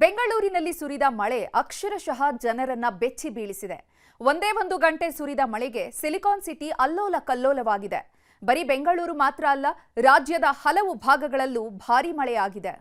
ಬೆಂಗಳೂರಿನಲ್ಲಿ ಸುರಿದ ಮಳೆ ಅಕ್ಷರಶಃ ಜನರನ್ನ ಬೆಚ್ಚಿ ಬೀಳಿಸಿದೆ. ಒಂದೇ ಒಂದು ಗಂಟೆ ಸುರಿದ ಮಳೆಗೆ ಸಿಲಿಕಾನ್ ಸಿಟಿ ಅಲ್ಲೋಲ ಕಲ್ಲೋಲವಾಗಿದೆ. ಬರೀ ಬೆಂಗಳೂರು ಮಾತ್ರ ಅಲ್ಲ, ರಾಜ್ಯದ ಹಲವು ಭಾಗಗಳಲ್ಲೂ ಭಾರೀ ಮಳೆಯಾಗಿದೆ.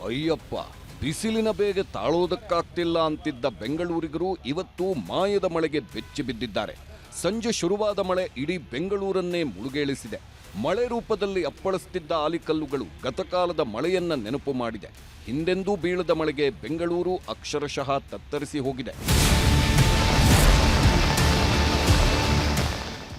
ಅಯ್ಯಪ್ಪ, ಬಿಸಿಲಿನ ಬೇಗೆ ತಾಳೋದಕ್ಕಾಗ್ತಿಲ್ಲ ಅಂತಿದ್ದ ಬೆಂಗಳೂರಿಗರು ಇವತ್ತು ಮಾಯದ ಮಳೆಗೆ ಬೆಚ್ಚಿ ಬಿದ್ದಿದ್ದಾರೆ. ಸಂಜೆ ಶುರುವಾದ ಮಳೆ ಇಡೀ ಬೆಂಗಳೂರನ್ನೇ ಮುಳುಗೇಳಿಸಿದೆ. ಮಳೆ ರೂಪದಲ್ಲಿ ಅಪ್ಪಳಿಸುತ್ತಿದ್ದ ಆಲಿಕಲ್ಲುಗಳು ಗತಕಾಲದ ಮಳೆಯನ್ನ ನೆನಪು ಮಾಡಿದೆ. ಹಿಂದೆಂದೂ ಬೀಳದ ಮಳೆಗೆ ಬೆಂಗಳೂರು ಅಕ್ಷರಶಃ ತತ್ತರಿಸಿ ಹೋಗಿದೆ.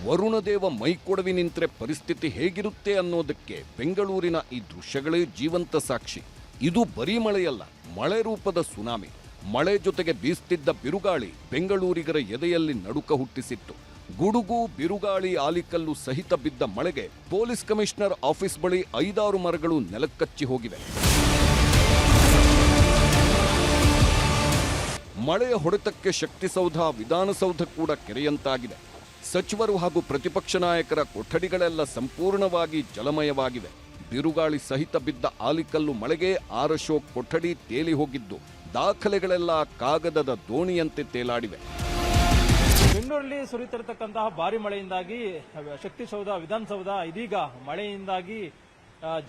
ವರುಣದೇವ ಮೈಕೊಡವಿ ನಿಂತರೆ ಪರಿಸ್ಥಿತಿ ಹೇಗಿರುತ್ತೆ ಅನ್ನೋದಕ್ಕೆ ಬೆಂಗಳೂರಿನ ಈ ದೃಶ್ಯಗಳೇ ಜೀವಂತ ಸಾಕ್ಷಿ. ಇದು ಬರೀ ಮಳೆಯಲ್ಲ, ಮಳೆ ರೂಪದ ಸುನಾಮಿ. ಮಳೆ ಜೊತೆಗೆ ಬೀಸ್ತಿದ್ದ ಬಿರುಗಾಳಿ ಬೆಂಗಳೂರಿಗರ ಎದೆಯಲ್ಲಿ ನಡುಕ ಹುಟ್ಟಿಸಿತ್ತು. ಗುಡುಗು, ಬಿರುಗಾಳಿ, ಆಲಿಕಲ್ಲು ಸಹಿತ ಬಿದ್ದ ಮಳೆಗೆ ಪೊಲೀಸ್ ಕಮಿಷನರ್ ಆಫೀಸ್ ಬಳಿ 5-6 ಮರಗಳು ನೆಲಕ್ಕಚ್ಚಿ ಹೋಗಿವೆ. ಮಳೆಯ ಹೊಡೆತಕ್ಕೆ ಶಕ್ತಿಸೌಧ, ವಿಧಾನಸೌಧ ಕೂಡ ಕೆರೆಯಂತಾಗಿದೆ. ಸಚಿವರು ಹಾಗೂ ಪ್ರತಿಪಕ್ಷ ನಾಯಕರ ಕೊಠಡಿಗಳೆಲ್ಲ ಸಂಪೂರ್ಣವಾಗಿ ಜಲಮಯವಾಗಿವೆ. ಬಿರುಗಾಳಿ ಸಹಿತ ಬಿದ್ದ ಆಲಿಕಲ್ಲು ಮಳೆಗೆ ಆರ್ ಅಶೋಕ್ ಕೊಠಡಿ ತೇಲಿ ಹೋಗಿದ್ದು, ದಾಖಲೆಗಳೆಲ್ಲ ಕಾಗದದ ದೋಣಿಯಂತೆ ತೇಲಾಡಿವೆ. ಬೆಂಗಳೂರಲ್ಲಿ ಸುರಿತಿರತಕ್ಕಂತಹ ಭಾರಿ ಮಳೆಯಿಂದಾಗಿ ಶಕ್ತಿಸೌಧ, ವಿಧಾನಸೌಧ ಇದೀಗ ಮಳೆಯಿಂದಾಗಿ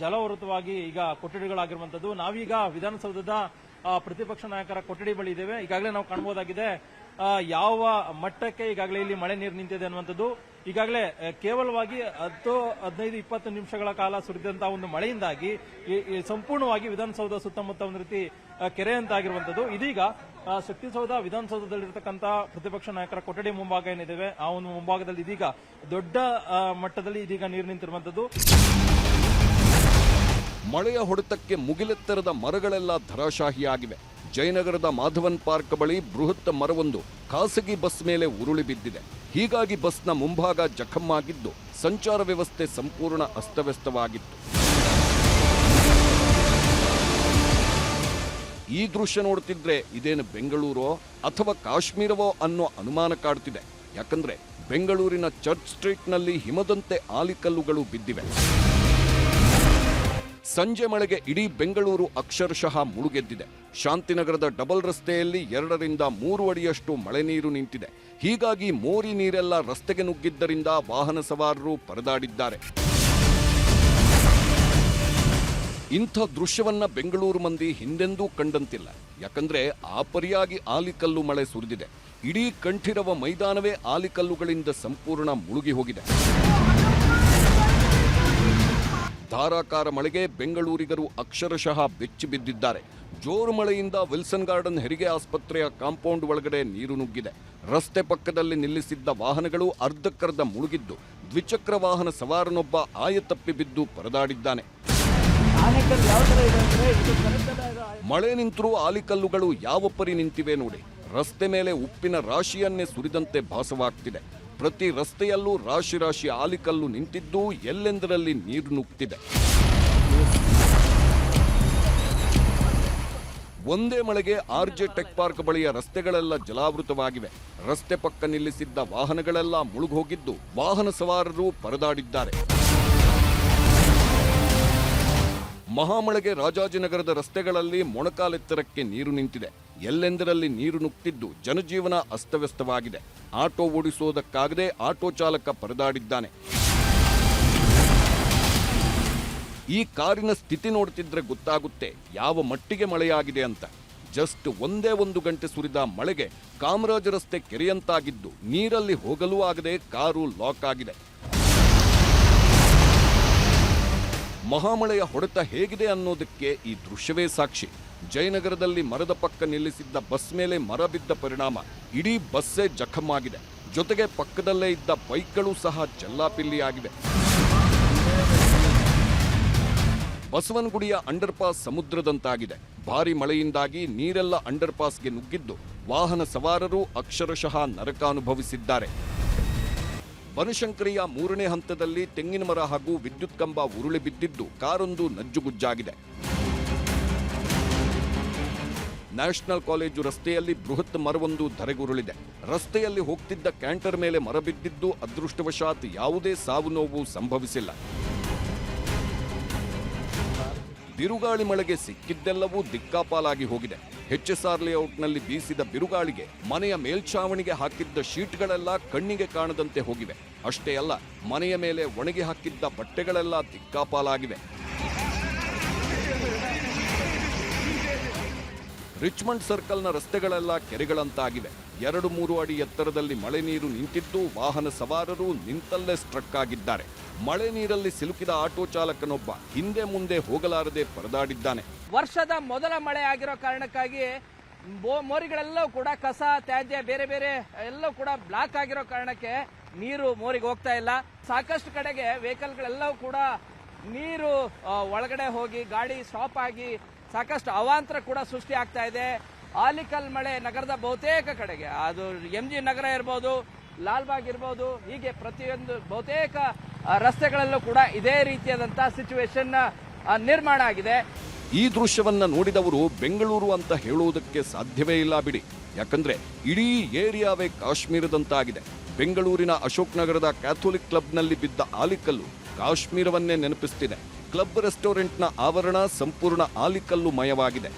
ಜಲವೃತವಾಗಿ ಈಗ ಕೊಠಡಿಗಳಾಗಿರುವಂತದ್ದು. ನಾವೀಗ ವಿಧಾನಸೌಧದ ಪ್ರತಿಪಕ್ಷ ನಾಯಕರ ಕೊಠಡಿ ಬಳಿ ಇದ್ದೇವೆ. ಈಗಾಗಲೇ ನಾವು ಕಾಣಬಹುದಾಗಿದೆ ಯಾವ ಮಟ್ಟಕ್ಕೆ ಈಗಾಗಲೇ ಇಲ್ಲಿ ಮಳೆ ನೀರು ನಿಂತಿದೆ ಅನ್ನುವಂಥದ್ದು. ಈಗಾಗಲೇ ಕೇವಲವಾಗಿ 10-15-20 ನಿಮಿಷಗಳ ಕಾಲ ಸುರಿದಂತಹ ಒಂದು ಮಳೆಯಿಂದಾಗಿ ಸಂಪೂರ್ಣವಾಗಿ ವಿಧಾನಸೌಧ ಸುತ್ತಮುತ್ತ ಒಂದು ರೀತಿ ಕೆರೆ ಅಂತಾಗಿರುವಂತದ್ದು. ಇದೀಗ ಶಕ್ತಿಸೌಧ, ವಿಧಾನಸೌಧದಲ್ಲಿರತಕ್ಕಂಥ ಪ್ರತಿಪಕ್ಷ ನಾಯಕರ ಕೊಠಡಿ ಮುಂಭಾಗ ಏನಿದೆ ಆ ಒಂದು ಮುಂಭಾಗದಲ್ಲಿ ಇದೀಗ ದೊಡ್ಡ ಮಟ್ಟದಲ್ಲಿ ಇದೀಗ ನೀರು ನಿಂತಿರುವಂತದ್ದು. ಮಳೆಯ ಹೊಡೆತಕ್ಕೆ ಮುಗಿಲೆತ್ತರದ ಮರಗಳೆಲ್ಲ ಧರಾಶಾಹಿಯಾಗಿವೆ. ಜಯನಗರದ ಮಾಧವನ್ ಪಾರ್ಕ್ ಬಳಿ ಬೃಹತ್ ಮರವೊಂದು ಖಾಸಗಿ ಬಸ್ ಮೇಲೆ ಉರುಳಿ ಬಿದ್ದಿದೆ. ಹೀಗಾಗಿ ಬಸ್ನ ಮುಂಭಾಗ ಜಖಮ್ಮಾಗಿದ್ದು, ಸಂಚಾರ ವ್ಯವಸ್ಥೆ ಸಂಪೂರ್ಣ ಅಸ್ತವ್ಯಸ್ತವಾಗಿತ್ತು. ಈ ದೃಶ್ಯ ನೋಡ್ತಿದ್ರೆ ಇದೇನು ಬೆಂಗಳೂರೋ ಅಥವಾ ಕಾಶ್ಮೀರವೋ ಅನ್ನೋ ಅನುಮಾನ ಕಾಡ್ತಿದೆ. ಯಾಕಂದ್ರೆ ಬೆಂಗಳೂರಿನ ಚರ್ಚ್ ಸ್ಟ್ರೀಟ್ನಲ್ಲಿ ಹಿಮದಂತೆ ಆಲಿಕಲ್ಲುಗಳು ಬಿದ್ದಿವೆ. ಸಂಜೆ ಮಳೆಗೆ ಇಡೀ ಬೆಂಗಳೂರು ಅಕ್ಷರಶಃ ಮುಳುಗೆದ್ದಿದೆ. ಶಾಂತಿನಗರದ ಡಬಲ್ ರಸ್ತೆಯಲ್ಲಿ 2-3 ಅಡಿಯಷ್ಟು ಮಳೆ ನೀರು ನಿಂತಿದೆ. ಹೀಗಾಗಿ ಮೋರಿ ನೀರೆಲ್ಲ ರಸ್ತೆಗೆ ನುಗ್ಗಿದ್ದರಿಂದ ವಾಹನ ಸವಾರರು ಪರದಾಡಿದ್ದಾರೆ. ಇಂಥ ದೃಶ್ಯವನ್ನ ಬೆಂಗಳೂರು ಮಂದಿ ಹಿಂದೆಂದೂ ಕಂಡಂತಿಲ್ಲ. ಯಾಕಂದ್ರೆ ಆ ಪರಿಯಾಗಿ ಆಲಿಕಲ್ಲು ಮಳೆ ಸುರಿದಿದೆ. ಇಡೀ ಕಂಠೀರವ ಮೈದಾನವೇ ಆಲಿಕಲ್ಲುಗಳಿಂದ ಸಂಪೂರ್ಣ ಮುಳುಗಿ ಹೋಗಿದೆ. ಧಾರಾಕಾರ ಮಳೆಗೆ ಬೆಂಗಳೂರಿಗರು ಅಕ್ಷರಶಃ ಬೆಚ್ಚಿ ಬಿದ್ದಿದ್ದಾರೆ. ಜೋರು ಮಳೆಯಿಂದ ವಿಲ್ಸನ್ ಗಾರ್ಡನ್ ಹೆರಿಗೆ ಆಸ್ಪತ್ರೆಯ ಕಾಂಪೌಂಡ್ ಒಳಗಡೆ ನೀರು ನುಗ್ಗಿದೆ. ರಸ್ತೆ ಪಕ್ಕದಲ್ಲಿ ನಿಲ್ಲಿಸಿದ್ದ ವಾಹನಗಳು ಅರ್ಧಕ್ಕರ್ಧ ಮುಳುಗಿದ್ದು, ದ್ವಿಚಕ್ರ ವಾಹನ ಸವಾರನೊಬ್ಬ ಆಯತಪ್ಪಿ ಬಿದ್ದು ಪರದಾಡಿದ್ದಾನೆ. ಮಳೆ ನಿಂತರೂ ಆಲಿಕಲ್ಲುಗಳು ಯಾವ ಪರಿ ನಿಂತಿವೆ ನೋಡಿ. ರಸ್ತೆ ಮೇಲೆ ಉಪ್ಪಿನ ರಾಶಿಯನ್ನೇ ಸುರಿದಂತೆ ಭಾಸವಾಗ್ತಿದೆ. ಪ್ರತಿ ರಸ್ತೆಯಲ್ಲೂ ರಾಶಿ ರಾಶಿ ಆಲಿಕಲ್ಲು ನಿಂತಿದ್ದು, ಎಲ್ಲೆಂದರಲ್ಲಿ ನೀರು ನುಗ್ತಿದೆ. ಒಂದೇ ಮಳೆಗೆ ಆರ್ಜೆ ಟೆಕ್ ಪಾರ್ಕ್ ಬಳಿಯ ರಸ್ತೆಗಳೆಲ್ಲ ಜಲಾವೃತವಾಗಿವೆ. ರಸ್ತೆ ಪಕ್ಕ ನಿಲ್ಲಿಸಿದ್ದ ವಾಹನಗಳೆಲ್ಲ ಮುಳುಗೋಗಿದ್ದು, ವಾಹನ ಸವಾರರು ಪರದಾಡಿದ್ದಾರೆ. ಮಹಾಮಳೆಗೆ ರಾಜಾಜಿನಗರದ ರಸ್ತೆಗಳಲ್ಲಿ ಮೊಣಕಾಲೆತ್ತರಕ್ಕೆ ನೀರು ನಿಂತಿದೆ. ಎಲ್ಲೆಂದರಲ್ಲಿ ನೀರು ನುಗ್ತಿದ್ದು, ಜನಜೀವನ ಅಸ್ತವ್ಯಸ್ತವಾಗಿದೆ. ಆಟೋ ಓಡಿಸೋದಕ್ಕಾಗದೆ ಆಟೋ ಚಾಲಕ ಪರದಾಡಿದ್ದಾನೆ. ಈ ಕಾರಿನ ಸ್ಥಿತಿ ನೋಡ್ತಿದ್ರೆ ಗೊತ್ತಾಗುತ್ತೆ ಯಾವ ಮಟ್ಟಿಗೆ ಮಳೆಯಾಗಿದೆ ಅಂತ. ಜಸ್ಟ್ ಒಂದೇ ಒಂದು ಗಂಟೆ ಸುರಿದ ಮಳೆಗೆ ಕಾಮರಾಜ ರಸ್ತೆ ಕೆರೆಯಂತಾಗಿದ್ದು, ನೀರಲ್ಲಿ ಹೋಗಲೂ ಆಗದೆ ಕಾರು ಲಾಕ್ ಆಗಿದೆ. ಮಹಾಮಳೆಯ ಹೊಡೆತ ಹೇಗಿದೆ ಅನ್ನೋದಕ್ಕೆ ಈ ದೃಶ್ಯವೇ ಸಾಕ್ಷಿ. ಜಯನಗರದಲ್ಲಿ ಮರದ ಪಕ್ಕ ನಿಲ್ಲಿಸಿದ್ದ ಬಸ್ ಮೇಲೆ ಮರ ಬಿದ್ದ ಪರಿಣಾಮ ಇಡೀ ಬಸ್ಸೇ ಜಖಮ್ಮಾಗಿದೆ. ಜೊತೆಗೆ ಪಕ್ಕದಲ್ಲೇ ಇದ್ದ ಬೈಕ್ಗಳು ಸಹ ಚೆಲ್ಲಾಪಿಲ್ಲಿಯಾಗಿವೆ. ಬಸವನಗುಡಿಯ ಅಂಡರ್ ಪಾಸ್ ಸಮುದ್ರದಂತಾಗಿದೆ. ಭಾರಿ ಮಳೆಯಿಂದಾಗಿ ನೀರೆಲ್ಲ ಅಂಡರ್ ಪಾಸ್ಗೆ ನುಗ್ಗಿದ್ದು, ವಾಹನ ಸವಾರರು ಅಕ್ಷರಶಃ ನರಕ ಅನುಭವಿಸಿದ್ದಾರೆ. ಬನಶಂಕರಿಯ 3ನೇ ಹಂತದಲ್ಲಿ ತೆಂಗಿನ ಮರ ಹಾಗೂ ವಿದ್ಯುತ್ ಕಂಬ ಉರುಳಿ ಬಿದ್ದಿದ್ದು, ಕಾರೊಂದು ನಜ್ಜುಗುಜ್ಜಾಗಿದೆ. ನ್ಯಾಷನಲ್ ಕಾಲೇಜು ರಸ್ತೆಯಲ್ಲಿ ಬೃಹತ್ ಮರವೊಂದು ಧರೆಗುರುಳಿದೆ. ರಸ್ತೆಯಲ್ಲಿ ಹೋಗ್ತಿದ್ದ ಕ್ಯಾಂಟರ್ ಮೇಲೆ ಮರ ಬಿದ್ದಿದ್ದು ಅದೃಷ್ಟವಶಾತ್ ಯಾವುದೇ ಸಾವು ನೋವು ಸಂಭವಿಸಿಲ್ಲ. ಬಿರುಗಾಳಿ ಮಳೆಗೆ ಸಿಕ್ಕಿದ್ದೆಲ್ಲವೂ ದಿಕ್ಕಾಪಾಲಾಗಿ ಹೋಗಿದೆ. ಎಚ್ಎಸ್ಆರ್ ಲೇಔಟ್ನಲ್ಲಿ ಬೀಸಿದ ಬಿರುಗಾಳಿಗೆ ಮನೆಯ ಮೇಲ್ಛಾವಣಿಗೆ ಹಾಕಿದ್ದ ಶೀಟ್ಗಳೆಲ್ಲ ಕಣ್ಣಿಗೆ ಕಾಣದಂತೆ ಹೋಗಿವೆ. ಅಷ್ಟೇ ಅಲ್ಲ, ಮನೆಯ ಮೇಲೆ ಒಣಗಿ ಹಾಕಿದ್ದ ಬಟ್ಟೆಗಳೆಲ್ಲ ದಿಕ್ಕಾಪಾಲಾಗಿವೆ. ರಿಚ್ಮಂಡ್ ಸರ್ಕಲ್ನ ರಸ್ತೆಗಳೆಲ್ಲ ಕೆರೆಗಳಂತಾಗಿವೆ. 2-3 ಅಡಿ ಎತ್ತರದಲ್ಲಿ ಮಳೆ ನೀರು ನಿಂತಿದ್ದು ವಾಹನ ಸವಾರರು ನಿಂತಲ್ಲೇ ಸ್ಟ್ರಕ್ ಆಗಿದ್ದಾರೆ. ಮಳೆ ನೀರಲ್ಲಿ ಸಿಲುಕಿದ ಆಟೋ ಚಾಲಕನೊಬ್ಬ ಹಿಂದೆ ಮುಂದೆ ಹೋಗಲಾರದೆ ಪರದಾಡಿದ್ದಾನೆ. ವರ್ಷದ ಮೊದಲ ಮಳೆ ಆಗಿರೋ ಕಾರಣಕ್ಕಾಗಿ ಮೋರಿಗಳೆಲ್ಲವೂ ಕೂಡ ಕಸ ತ್ಯಾಜ್ಯ ಬೇರೆ ಬೇರೆ ಎಲ್ಲವೂ ಕೂಡ ಬ್ಲಾಕ್ ಆಗಿರೋ ಕಾರಣಕ್ಕೆ ನೀರು ಮೋರಿಗೆ ಹೋಗ್ತಾ ಇಲ್ಲ. ಸಾಕಷ್ಟು ಕಡೆಗೆ ವೆಹಿಕಲ್ಗಳೆಲ್ಲವೂ ಕೂಡ ನೀರು ಒಳಗಡೆ ಹೋಗಿ ಗಾಡಿ ಸ್ಟಾಪ್ ಆಗಿ ಸಾಕಷ್ಟು ಅವಾಂತರ ಕೂಡ ಸೃಷ್ಟಿ ಆಗ್ತಾ ಇದೆ. ಆಲಿಕಲ್ ಮಳೆ ನಗರದ ಬಹುತೇಕ ಕಡೆಗೆ, ಅದು MG ನಗರ ಇರ್ಬೋದು, ಲಾಲ್ಬಾಗ್ ಇರ್ಬೋದು, ಹೀಗೆ ಪ್ರತಿಯೊಂದು ಬಹುತೇಕ ರಸ್ತೆಗಳಲ್ಲೂ ಕೂಡ ಇದೇ ರೀತಿಯಾದಂತಹ ಸಿಚುವೇಶನ್ ನಿರ್ಮಾಣ ಆಗಿದೆ. ಈ ದೃಶ್ಯವನ್ನ ನೋಡಿದವರು ಬೆಂಗಳೂರು ಅಂತ ಹೇಳುವುದಕ್ಕೆ ಸಾಧ್ಯವೇ ಇಲ್ಲ ಬಿಡಿ. ಯಾಕಂದ್ರೆ ಇಡೀ ಏರಿಯಾವೇ ಕಾಶ್ಮೀರದಂತಾಗಿದೆ. ಬೆಂಗಳೂರಿನ ಅಶೋಕ್ ನಗರದ ಕ್ಯಾಥೋಲಿಕ್ ಕ್ಲಬ್ನಲ್ಲಿ ಬಿದ್ದ ಆಲಿಕಲ್ಲು ಕಾಶ್ಮೀರವನ್ನೇ ನೆನಪಿಸ್ತಿದೆ. ಕ್ಲಬ್ ರೆಸ್ಟೋರೆಂಟ್ನ ಆವರಣ ಸಂಪೂರ್ಣ ಆಲಿಕಲ್ಲು ಮಯವಾಗಿದೆ.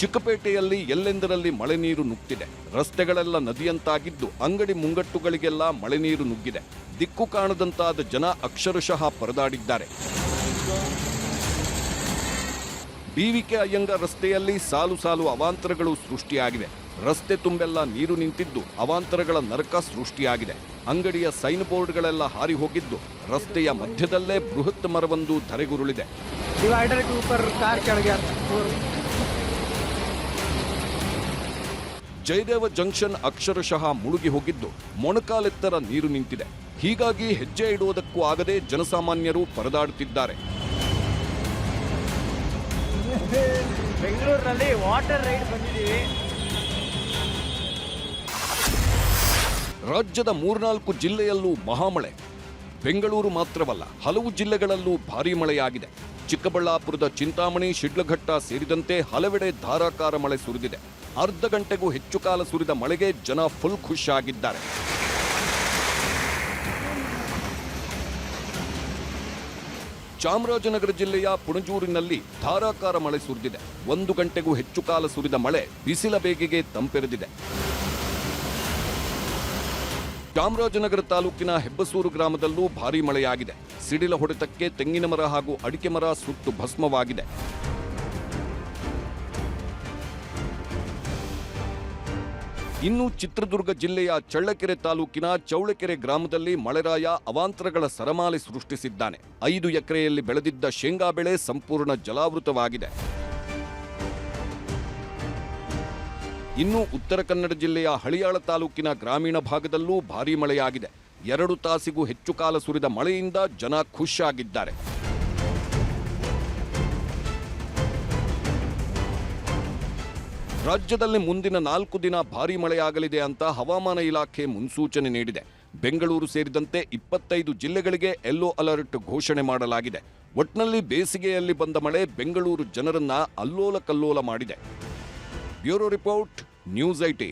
ಚಿಕ್ಕಪೇಟೆಯಲ್ಲಿ ಎಲ್ಲೆಂದರಲ್ಲಿ ಮಳೆ ನೀರು ನುಗ್ತಿದೆ. ರಸ್ತೆಗಳೆಲ್ಲ ನದಿಯಂತಾಗಿದ್ದು ಅಂಗಡಿ ಮುಂಗಟ್ಟುಗಳಿಗೆಲ್ಲ ಮಳೆ ನೀರು ನುಗ್ಗಿದೆ. ದಿಕ್ಕು ಕಾಣದಂತಾದ ಜನ ಅಕ್ಷರಶಃ ಪರದಾಡಿದ್ದಾರೆ. BVK ಅಯ್ಯಂಗಾರ್ ರಸ್ತೆಯಲ್ಲಿ ಸಾಲು ಸಾಲು ಅವಾಂತರಗಳು ಸೃಷ್ಟಿಯಾಗಿವೆ. ರಸ್ತೆ ತುಂಬೆಲ್ಲ ನೀರು ನಿಂತಿದ್ದು ಅವಾಂತರಗಳ ನರಕ ಸೃಷ್ಟಿಯಾಗಿದೆ. ಅಂಗಡಿಯ ಸೈನ್ ಬೋರ್ಡ್ಗಳೆಲ್ಲ ಹಾರಿ ಹೋಗಿದ್ದು ರಸ್ತೆಯ ಮಧ್ಯದಲ್ಲೇ ಬೃಹತ್ ಮರವೊಂದು ಧರೆಗುರುಳಿದೆ. ಜಯದೇವ ಜಂಕ್ಷನ್ ಅಕ್ಷರಶಃ ಮುಳುಗಿ ಹೋಗಿದ್ದು ಮೊಣಕಾಲೆತ್ತರ ನೀರು ನಿಂತಿದೆ. ಹೀಗಾಗಿ ಹೆಜ್ಜೆ ಇಡುವುದಕ್ಕೂ ಆಗದೆ ಜನಸಾಮಾನ್ಯರು ಪರದಾಡುತ್ತಿದ್ದಾರೆ. ಬೆಂಗಳೂರಿನಲ್ಲಿ ವಾಟರ್ ರೈಡ್ ಬಂದಿದ್ದೀವಿ. ರಾಜ್ಯದ 3-4 ಜಿಲ್ಲೆಯಲ್ಲೂ ಮಹಾಮಳೆ. ಬೆಂಗಳೂರು ಮಾತ್ರವಲ್ಲ, ಹಲವು ಜಿಲ್ಲೆಗಳಲ್ಲೂ ಭಾರೀ ಮಳೆಯಾಗಿದೆ. ಚಿಕ್ಕಬಳ್ಳಾಪುರದ ಚಿಂತಾಮಣಿ, ಶಿಡ್ಲಘಟ್ಟ ಸೇರಿದಂತೆ ಹಲವೆಡೆ ಧಾರಾಕಾರ ಮಳೆ ಸುರಿದಿದೆ. ಅರ್ಧ ಗಂಟೆಗೂ ಹೆಚ್ಚು ಕಾಲ ಸುರಿದ ಮಳೆಗೆ ಜನ ಫುಲ್ ಖುಷಿಯಾಗಿದ್ದಾರೆ. ಚಾಮರಾಜನಗರ ಜಿಲ್ಲೆಯ ಪುಣಜೂರಿನಲ್ಲಿ ಧಾರಾಕಾರ ಮಳೆ ಸುರಿದಿದೆ. 1 ಗಂಟೆಗೂ ಹೆಚ್ಚು ಕಾಲ ಸುರಿದ ಮಳೆ ಬಿಸಿಲ ಬೇಗೆಗೆ ತಂಪೆರೆದಿದೆ. ಚಾಮರಾಜನಗರ ತಾಲೂಕಿನ ಹೆಬ್ಬಸೂರು ಗ್ರಾಮದಲ್ಲೂ ಭಾರೀ ಮಳೆಯಾಗಿದೆ. ಸಿಡಿಲ ಹೊಡೆತಕ್ಕೆ ತೆಂಗಿನ ಮರ ಹಾಗೂ ಅಡಿಕೆ ಮರ ಸುಟ್ಟು ಭಸ್ಮವಾಗಿದೆ. ಇನ್ನು ಚಿತ್ರದುರ್ಗ ಜಿಲ್ಲೆಯ ಚಳ್ಳಕೆರೆ ತಾಲೂಕಿನ ಚೌಳಕೆರೆ ಗ್ರಾಮದಲ್ಲಿ ಮಳೆರಾಯ ಅವಾಂತರಗಳ ಸರಮಾಲೆ ಸೃಷ್ಟಿಸಿದ್ದಾನೆ. 5 ಎಕರೆಯಲ್ಲಿ ಬೆಳೆದಿದ್ದ ಶೇಂಗಾ ಬೆಳೆ ಸಂಪೂರ್ಣ ಜಲಾವೃತವಾಗಿದೆ. ಇನ್ನು ಉತ್ತರ ಕನ್ನಡ ಜಿಲ್ಲೆಯ ಹಳಿಯಾಳ ತಾಲೂಕಿನ ಗ್ರಾಮೀಣ ಭಾಗದಲ್ಲೂ ಭಾರೀ ಮಳೆಯಾಗಿದೆ. 2 ತಾಸಿಗೂ ಹೆಚ್ಚು ಕಾಲ ಸುರಿದ ಮಳೆಯಿಂದ ಜನ ಖುಷಿಯಾಗಿದ್ದಾರೆ. ರಾಜ್ಯದಲ್ಲಿ ಮುಂದಿನ 4 ದಿನ ಭಾರೀ ಮಳೆಯಾಗಲಿದೆ ಅಂತ ಹವಾಮಾನ ಇಲಾಖೆ ಮುನ್ಸೂಚನೆ ನೀಡಿದೆ. ಬೆಂಗಳೂರು ಸೇರಿದಂತೆ 25 ಜಿಲ್ಲೆಗಳಿಗೆ ಯೆಲ್ಲೋ ಅಲರ್ಟ್ ಘೋಷಣೆ ಮಾಡಲಾಗಿದೆ. ಒಟ್ನಲ್ಲಿ ಬೇಸಿಗೆಯಲ್ಲಿ ಬಂದ ಮಳೆ ಬೆಂಗಳೂರು ಜನರನ್ನ ಅಲ್ಲೋಲ ಕಲ್ಲೋಲ ಮಾಡಿದೆ. Bureau report, news 18.